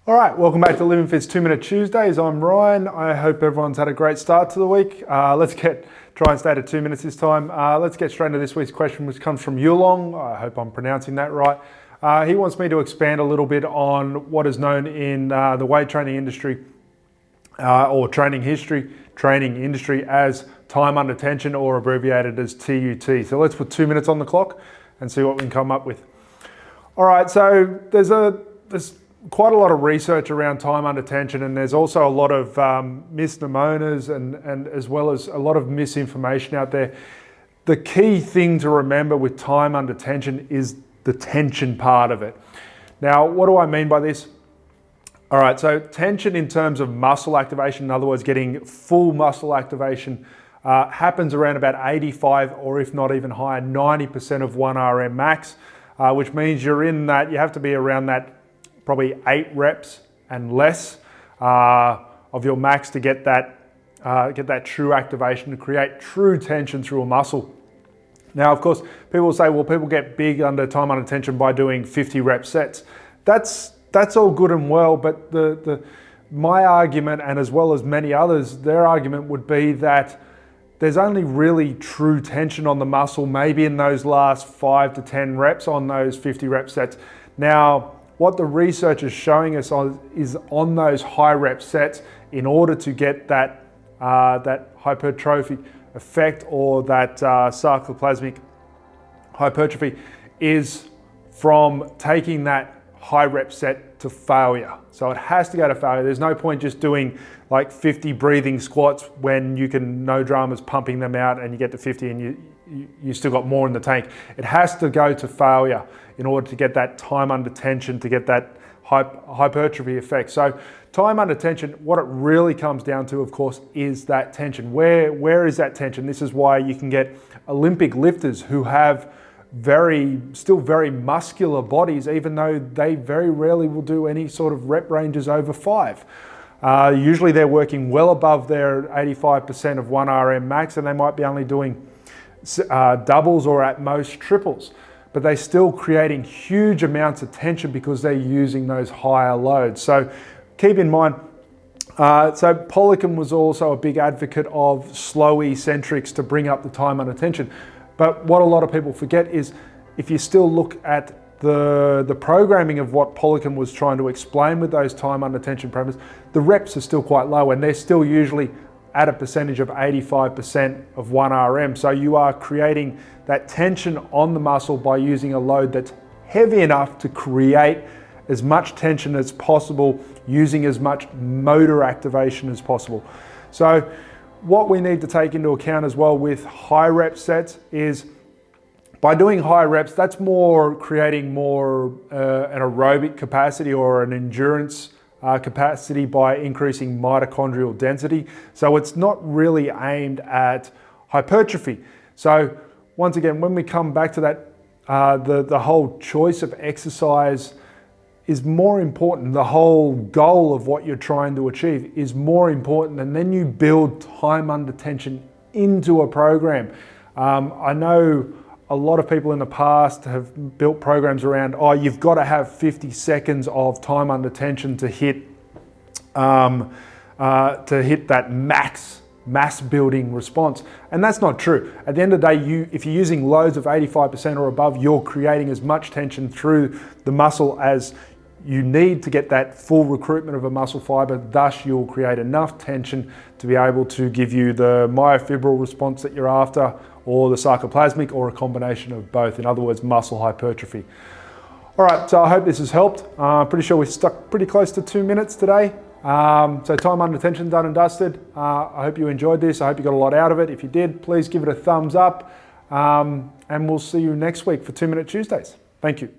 All right, welcome back to Living Fit's 2-Minute Tuesdays. I'm Ryan. I hope everyone's had a great start to the week. Try and stay to 2 minutes this time. Let's get straight into this week's question, which comes from Yulong. I hope I'm pronouncing that right. He wants me to expand a little bit on what is known in the weight training industry or training industry as time under tension, or abbreviated as TUT. So let's put 2 minutes on the clock and see what we can come up with. All right, so there's quite a lot of research around time under tension, and there's also a lot of misnomers and as well as a lot of misinformation out there. The key thing to remember with time under tension is the tension part of it. Now, what do I mean by this? All right, so tension in terms of muscle activation, in other words, getting full muscle activation, happens around about 85 or if not even higher, 90% of 1 RM max, which means you have to be around that probably 8 reps and less of your max to get that true activation, to create true tension through a muscle. Now, of course, people will say, well, people get big under time under tension by doing 50 rep sets. That's all good and well, but my argument, and as well as many others, their argument would be that there's only really true tension on the muscle, maybe in those last 5 to 10 reps on those 50 rep sets. Now, what the research is showing us is on those high rep sets, in order to get that hypertrophy effect or that sarcoplasmic hypertrophy, is from taking that high rep set to failure. So it has to go to failure. There's no point just doing like 50 breathing squats when you can, no dramas, pumping them out and you get to 50 and you still got more in the tank. It has to go to failure in order to get that time under tension, to get that hypertrophy effect. So time under tension, what it really comes down to, of course, is that tension. Where is that tension? This is why you can get Olympic lifters who have still very muscular bodies, even though they very rarely will do any sort of rep ranges over 5. Usually they're working well above their 85% of 1 RM max, and they might be only doing doubles or at most triples, but they're still creating huge amounts of tension because they're using those higher loads. So keep in mind, so Poliquin was also a big advocate of slow eccentrics to bring up the time under tension. But what a lot of people forget is, if you still look at the programming of what Poliquin was trying to explain with those time under tension parameters, the reps are still quite low, and they're still usually at a percentage of 85% of 1 RM. So you are creating that tension on the muscle by using a load that's heavy enough to create as much tension as possible, using as much motor activation as possible. So what we need to take into account as well with high rep sets is, by doing high reps, that's more creating more an aerobic capacity or an endurance capacity by increasing mitochondrial density. So it's not really aimed at hypertrophy. So once again, when we come back to that, the whole choice of exercise is more important. The whole goal of what you're trying to achieve is more important, and then you build time under tension into a program. I know a lot of people in the past have built programs around, you've got to have 50 seconds of time under tension to hit that mass building response. And that's not true. At the end of the day, if you're using loads of 85% or above, you're creating as much tension through the muscle as you need to get that full recruitment of a muscle fiber. Thus, you'll create enough tension to be able to give you the myofibril response that you're after, or the sarcoplasmic, or a combination of both. In other words, muscle hypertrophy. All right, so I hope this has helped. Pretty sure we stuck pretty close to 2 minutes today. So time under tension done and dusted. I hope you enjoyed this. I hope you got a lot out of it. If you did, please give it a thumbs up. And we'll see you next week for 2 Minute Tuesdays. Thank you.